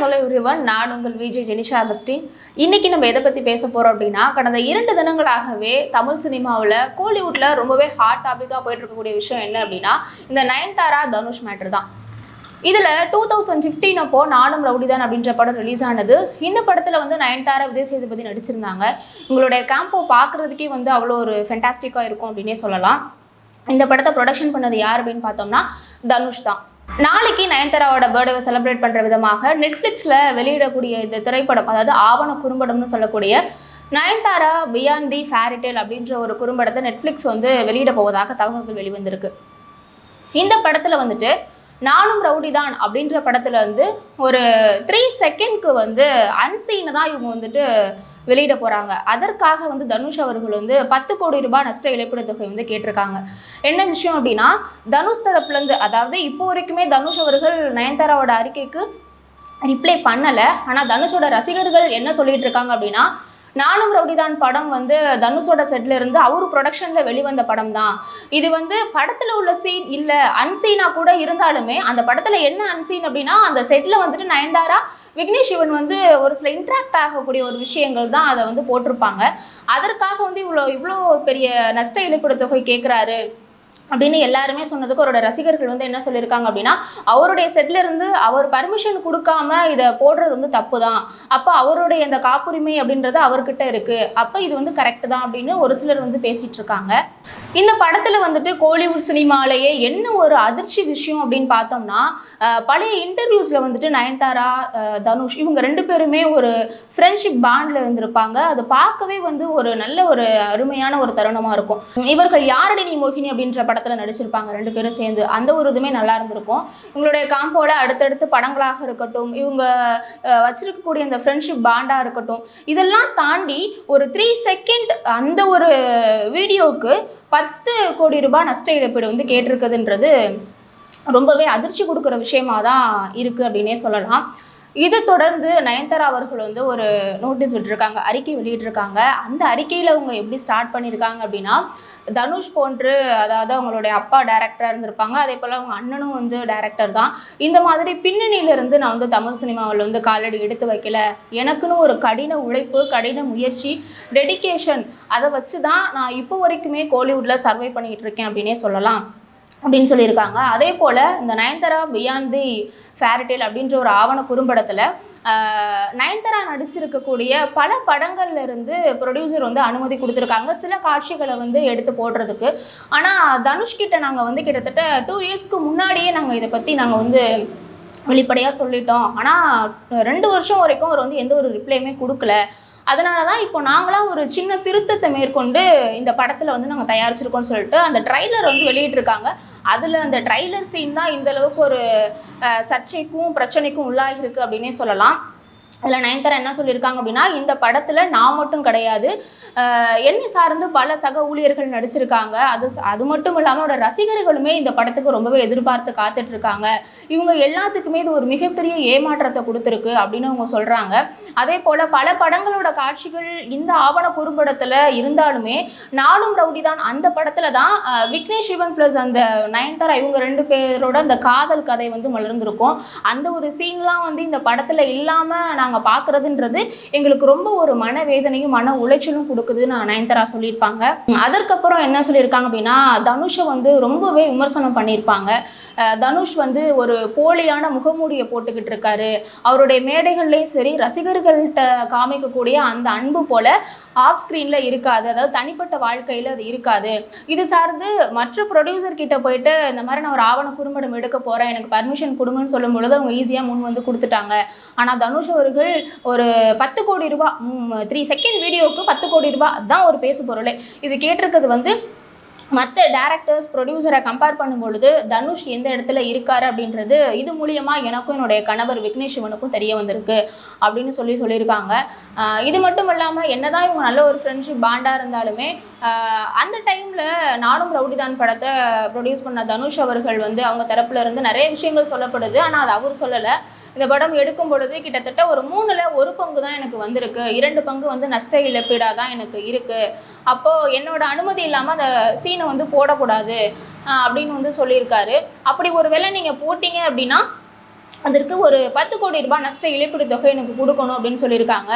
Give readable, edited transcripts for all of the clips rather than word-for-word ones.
Hello everyone, நான் உங்கள் Vijay Jenisha Augustine. இன்னைக்கு நம்ம எதை பற்றி பேச போகிறோம் அப்படின்னா, கடந்த 2 தினங்களாகவே தமிழ் சினிமாவில் கோலிவுட்டில் ரொம்பவே ஹாட் டாப்பிக்காக போயிட்டு இருக்கக்கூடிய விஷயம் என்ன அப்படின்னா, இந்த நயன்தாரா தனுஷ் மேட்ரு தான். இதில் 2015 அப்போ நானும் ரவுடிதான் அப்படின்ற படம் ரிலீஸ் ஆனது. இந்த படத்தில் வந்து நயன்தாரா, விஜய் சேதுபதி நடிச்சிருந்தாங்க. உங்களுடைய கேம்போ பார்க்குறதுக்கே வந்து அவ்வளோ ஒரு ஃபென்டாஸ்டிக்காக இருக்கும் அப்படின்னே சொல்லலாம். இந்த படத்தை ப்ரொடக்ஷன் பண்ணது யார் அப்படின்னு பார்த்தோம்னா தனுஷ் தான். நாளைக்கு நயன்தாராவோட பர்த்டேவை செலிப்ரேட் பண்ணுற விதமாக நெட்ஃப்ளிக்ஸில் வெளியிடக்கூடிய இந்த திரைப்படம், அதாவது ஆவண குறும்படம்னு சொல்லக்கூடிய Nayanthara beyond the fairy tale அப்படின்ற ஒரு குறும்படத்தை நெட்ஃப்ளிக்ஸ் வந்து வெளியிட போவதாக தகவல்கள் வெளிவந்திருக்கு. இந்த படத்தில் வந்துட்டு நானும் ரவுடிதான் அப்படின்ற படத்தில் வந்து ஒரு 3 செகண்ட்க்கு வந்து அன்சீனை தான் இவங்க வந்துட்டு வெளியிட போகிறாங்க. அதற்காக வந்து தனுஷ் அவர்கள் வந்து 10 கோடி ரூபாய் நஷ்ட இழப்பீடு தொகை வந்து கேட்டிருக்காங்க. என்ன விஷயம் அப்படின்னா, தனுஷ் தரப்புலேருந்து, அதாவது இப்போ வரைக்குமே தனுஷ் அவர்கள் நயன்தாராவோட அறிக்கைக்கு ரிப்ளை பண்ணலை. ஆனால் தனுஷோட ரசிகர்கள் என்ன சொல்லிட்டு இருக்காங்க அப்படின்னா, நானும் ரவுடிதான் படம் வந்து தனுஷோட செட்ல இருந்து அவரு ப்ரொடக்ஷன்ல வெளிவந்த படம் தான். இது வந்து படத்துல உள்ள சீன் இல்ல, அன்சீனா கூட இருந்தாலுமே அந்த படத்துல என்ன அன்சீன் அப்படின்னா, அந்த செட்ல வந்துட்டு நயன்தாரா விக்னேஷ் சிவன் வந்து ஒரு சில இன்ட்ராக்ட் ஆகக்கூடிய ஒரு விஷயங்கள் தான் அதை வந்து போட்டிருப்பாங்க. அதற்காக வந்து இவ்வளோ பெரிய நஷ்ட இழப்பீடு தொகை கேட்குறாரு அப்படின்னு எல்லாருமே சொன்னதுக்கு அவரோட ரசிகர்கள் வந்து என்ன சொல்லியிருக்காங்க அப்படின்னா, அவருடைய செட்ல இருந்து அவர் பர்மிஷன் கொடுக்காம இதை போடுறது வந்து தப்பு தான். அப்போ அவருடைய இந்த காப்புரிமை அப்படின்றது அவர்கிட்ட இருக்கு. அப்போ இது வந்து கரெக்ட் தான் அப்படின்னு ஒரு சிலர் வந்து பேசிட்டு இருக்காங்க. இந்த படத்துல வந்துட்டு கோலிவுட் சினிமாலேயே என்ன ஒரு அதிர்ச்சி விஷயம் அப்படின்னு பார்த்தோம்னா, பழைய இன்டர்வியூஸ்ல வந்துட்டு நயன்தாரா, தனுஷ் இவங்க 2 பேருமே ஒரு ஃப்ரெண்ட்ஷிப் பாண்ட்ல இருந்திருப்பாங்க. அது பார்க்கவே வந்து ஒரு நல்ல ஒரு அருமையான ஒரு தருணமா இருக்கும். இவர்கள் யாரடி நீ மோகினி அப்படின்ற படத்துல நடிச்சிருப்பாங்க 2 பேரும் சேர்ந்து. அந்த ஒரு இதுவுமே நல்லா இருந்திருக்கும். இவங்களுடைய காம்போல அடுத்தடுத்து படங்களாக இருக்கட்டும், இவங்க வச்சிருக்கக்கூடிய அந்த ஃப்ரெண்ட்ஷிப் பாண்டா இருக்கட்டும், இதெல்லாம் தாண்டி ஒரு 3 செகண்ட் அந்த ஒரு வீடியோவுக்கு 10 கோடி ரூபாய் நஷ்ட இழப்பீடு வந்து கேட்டிருக்குதுன்றது ரொம்பவே அதிர்ச்சி கொடுக்குற விஷயமா தான் இருக்குது அப்படின்னே சொல்லலாம். இது தொடர்ந்து நயன்தாரா அவர்கள் வந்து ஒரு நோட்டீஸ் விட்டுருக்காங்க, அறிக்கை வெளியிட்டிருக்காங்க. அந்த அறிக்கையில் அவங்க எப்படி ஸ்டார்ட் பண்ணியிருக்காங்க அப்படின்னா, தனுஷ் போன்று, அதாவது அவங்களுடைய அப்பா டைரக்டராக இருந்திருப்பாங்க, அதே போல் அவங்க அண்ணனும் வந்து டைரக்டர் தான். இந்த மாதிரி பின்னணியிலிருந்து நான் வந்து தமிழ் சினிமாவில் வந்து காலடி எடுத்து வைக்கல, எனக்குன்னு ஒரு கடின உழைப்பு, கடின முயற்சி, டெடிக்கேஷன், அதை வச்சு தான் நான் இப்போ வரைக்குமே கோலிவுட்டில் சர்வை பண்ணிகிட்டு இருக்கேன் அப்படின்னே சொல்லலாம் அப்படின்னு சொல்லியிருக்காங்க. அதே போல் இந்த Nayanthara beyond the fairy tale அப்படின்ற ஒரு ஆவண குறும்படத்தில் நயன்தாரா நடிச்சிருக்கக்கூடிய பல படங்கள்ல இருந்து ப்ரொடியூசர் வந்து அனுமதி கொடுத்துருக்காங்க சில காட்சிகளை வந்து எடுத்து போடுறதுக்கு. ஆனால் தனுஷ்கிட்ட நாங்கள் வந்து கிட்டத்தட்ட 2 இயர்ஸ்க்கு முன்னாடியே நாங்கள் இதை பற்றி நாங்கள் வந்து வெளிப்படையாக சொல்லிட்டோம். ஆனால் 2 வருஷம் வரைக்கும் அவர் வந்து எந்த ஒரு ரிப்ளையுமே கொடுக்கல. அதனால தான் இப்போ நாங்களாம் ஒரு சின்ன திருத்தத்தை மேற்கொண்டு இந்த படத்தில் வந்து நாங்கள் தயாரிச்சிருக்கோம்னு சொல்லிட்டு அந்த ட்ரைலர் வந்து வெளியிட்டிருக்காங்க. அதில் அந்த ட்ரைலர் சீன் தான் இந்த அளவுக்கு ஒரு சர்ச்சைக்கும் பிரச்சனைக்கும் உள்ளாகிருக்கு அப்படின்னே சொல்லலாம். அதில் நயன்தாரா என்ன சொல்லியிருக்காங்க அப்படின்னா, இந்த படத்தில் நான் மட்டும் கிடையாது, என்னை சார்ந்து பல சக ஊழியர்கள் நடிச்சிருக்காங்க. அது மட்டும் இல்லாமல் அவரோட ரசிகர்களுமே இந்த படத்துக்கு ரொம்பவே எதிர்பார்த்து காத்துட்ருக்காங்க. இவங்க எல்லாத்துக்குமே இது ஒரு மிகப்பெரிய ஏமாற்றத்தை கொடுத்துருக்கு அப்படின்னு அவங்க சொல்கிறாங்க. அதே போல் பல படங்களோட காட்சிகள் இந்த ஆவண குறும்படத்தில் இருந்தாலுமே, நானும் ரவுடிதான் அந்த படத்தில் தான் விக்னேஷ் சிவன் ப்ளஸ் அந்த நயன்தாரா இவங்க 2 பேரோட அந்த காதல் கதை வந்து மலர்ந்திருக்கும். அந்த ஒரு சீன்லாம் வந்து இந்த படத்தில் இல்லாமல் நாங்கள் பார்க்குறதுன்றது எங்களுக்கு ரொம்ப ஒரு மனவேதனையும் மன உளைச்சலும் கொடுக்குதுன்னு நயன்தாரா சொல்லியிருப்பாங்க. அதற்கப்புறம் என்ன சொல்லியிருக்காங்க அப்படின்னா, தனுஷை வந்து ரொம்பவே விமர்சனம் பண்ணியிருப்பாங்க. தனுஷ் வந்து ஒரு போலியான முகமூடியை போட்டுக்கிட்டு இருக்காரு, அவருடைய மேடைகள்லேயும் சரி ரசிகர்கள்கிட்ட காமிக்கக்கூடிய அந்த அன்பு போல ஆஃப் ஸ்க்ரீனில் இருக்காது, அதாவது தனிப்பட்ட வாழ்க்கையில் அது இருக்காது. இது சார்ந்து மற்ற ப்ரொடியூசர் கிட்ட போயிட்டு இந்த மாதிரி நான் ஒரு ஆவண குறும்படம் எடுக்க போகிறேன், எனக்கு பர்மிஷன் கொடுங்கன்னு சொல்லும் பொழுது அவங்க ஈஸியாக முன் வந்து கொடுத்துட்டாங்க. ஆனால் தனுஷ் அவர்கள் ஒரு 10 கோடி ரூபாய் 3 செகண்ட் வீடியோவுக்கு 10 கோடி ரூபாய் தான் ஒரு பேசு பொருளே. இது கேட்டிருக்கிறது வந்து மற்ற டேரக்டர்ஸ் ப்ரொடியூசரை கம்பேர் பண்ணும்பொழுது தனுஷ் எந்த இடத்துல இருக்காரு அப்படின்றது இது மூலியமாக எனக்கும் என்னுடைய கணவர் விக்னேஷ் சிவனுக்கும் தெரிய வந்திருக்கு அப்படின்னு சொல்லியிருக்காங்க. இது மட்டும் இல்லாமல் என்னதான் இவங்க நல்ல ஒரு ஃப்ரெண்ட்ஷிப் பாண்டாக இருந்தாலுமே அந்த டைமில் நானும் ரவுடிதான் படத்தை ப்ரொடியூஸ் பண்ண தனுஷ் அவர்கள் வந்து அவங்க தரப்புல இருந்து நிறைய விஷயங்கள் சொல்லப்படுது. ஆனால் அது அவர் சொல்லலை. இந்த படம் எடுக்கும் பொழுது கிட்டத்தட்ட ஒரு 3ல் 1 பங்கு தான் எனக்கு வந்திருக்கு, 2 பங்கு வந்து நஷ்ட இழப்பீடாக தான் எனக்கு இருக்குது. அப்போது என்னோட அனுமதி இல்லாமல் அந்த சீனை வந்து போடக்கூடாது அப்படின்னு வந்து சொல்லியிருக்காரு. அப்படி ஒரு வேளை நீங்கள் போட்டிங்க அப்படின்னா அதற்கு ஒரு 10 கோடி ரூபாய் நஷ்ட இழப்பீடு தொகை எனக்கு கொடுக்கணும் அப்படின்னு சொல்லியிருக்காங்க.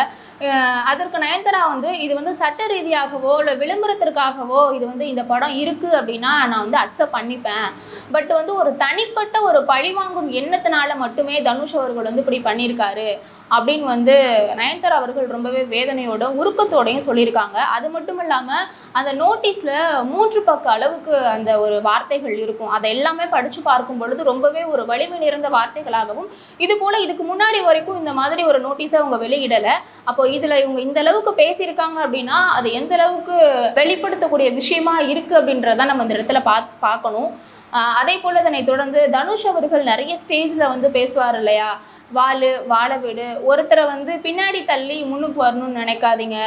அதற்கு நயன்தாரா வந்து இது வந்து சட்ட ரீதியாகவோ இல்லை விளம்பரத்திற்காகவோ இது வந்து இந்த படம் இருக்குது அப்படின்னா நான் வந்து அக்செப்ட் பண்ணிப்பேன். பட் வந்து ஒரு தனிப்பட்ட ஒரு பழிவாங்கும் எண்ணத்தினால மட்டுமே தனுஷ் அவர்கள் வந்து இப்படி பண்ணியிருக்காரு அப்படின்னு வந்து நயன்தாரா அவர்கள் ரொம்பவே வேதனையோட உருக்கத்தோடையும் சொல்லியிருக்காங்க. அது மட்டும் இல்லாமல் அந்த நோட்டீஸில் 3 பக்க அளவுக்கு அந்த ஒரு வார்த்தைகள் இருக்கும். அதை எல்லாமே படித்து பார்க்கும் பொழுது ரொம்பவே ஒரு வலிமை நிறைந்த வார்த்தைகளாகவும், இது போல் இதுக்கு முன்னாடி வரைக்கும் இந்த மாதிரி ஒரு நோட்டீஸை அவங்க வெளியிடலை. அப்போ இதில் இவங்க இந்த அளவுக்கு பேசியிருக்காங்க அப்படின்னா அது எந்த அளவுக்கு வெளிப்படுத்தக்கூடிய விஷயமா இருக்குது அப்படின்றத நம்ம இந்த இடத்துல பார்க்கணும். அதே போல் இதனை தொடர்ந்து தனுஷ் அவர்கள் நிறைய ஸ்டேஜில் வந்து பேசுவார் இல்லையா, வாழ விடு, ஒருத்தரை வந்து பின்னாடி தள்ளி முன்னுக்கு வரணும்னு நினைக்காதீங்க,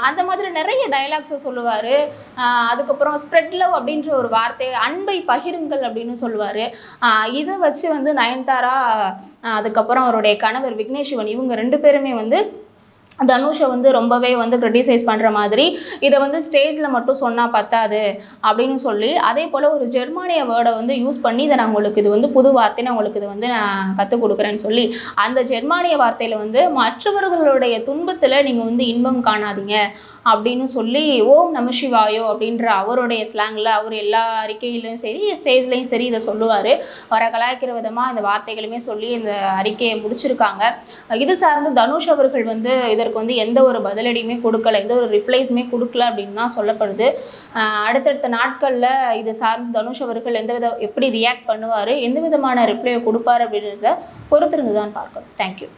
அந்த மாதிரி நிறைய டைலாக்ஸை சொல்லுவார். அதுக்கப்புறம் ஸ்ப்ரெட் லவ் அப்படின்ற ஒரு வார்த்தை, அன்பை பகிருங்கள் அப்படின்னு சொல்லுவார். இதை வச்சு வந்து நயன்தாரா அதுக்கப்புறம் அவருடைய கணவர் விக்னேஷ் சிவன் இவங்க 2 பேருமே வந்து தனுஷை வந்து ரொம்பவே வந்து கிரிட்டிசைஸ் பண்ணுற மாதிரி, இதை வந்து ஸ்டேஜில் மட்டும் சொன்னால் பத்தாது அப்படின்னு சொல்லி, அதே போல் ஒரு ஜெர்மானிய வேர்டை வந்து யூஸ் பண்ணி இதை நான் உங்களுக்கு இது வந்து புது வார்த்தை, நான் உங்களுக்கு இது வந்து நான் கற்றுக் கொடுக்குறேன்னு சொல்லி, அந்த ஜெர்மானிய வார்த்தையில் வந்து மற்றவர்களுடைய துன்பத்தில் நீங்கள் வந்து இன்பம் காணாதீங்க அப்படின்னு சொல்லி, ஓம் நம சிவாயோ அப்படின்ற அவருடைய ஸ்லாங்கில் அவர் எல்லா அறிக்கையிலையும் சரி ஸ்டேஜ்லேயும் சரி இதை சொல்லுவார். வர கலாய்க்கிற விதமாக இந்த வார்த்தைகளுமே சொல்லி இந்த அறிக்கையை முடிச்சிருக்காங்க. இது சார்ந்து தனுஷ் அவர்கள் வந்து இதற்கு வந்து எந்த ஒரு பதிலடியுமே கொடுக்கல, எந்த ஒரு ரிப்ளைஸுமே கொடுக்கல அப்படின்னு தான் சொல்லப்படுது. அடுத்தடுத்த நாட்களில் இது சார்ந்து தனுஷ் அவர்கள் எப்படி ரியாக்ட் பண்ணுவார், எந்த விதமான ரிப்ளையை கொடுப்பார் அப்படின்றத பொறுத்திருந்து தான் பார்க்கணும். தேங்க்யூ.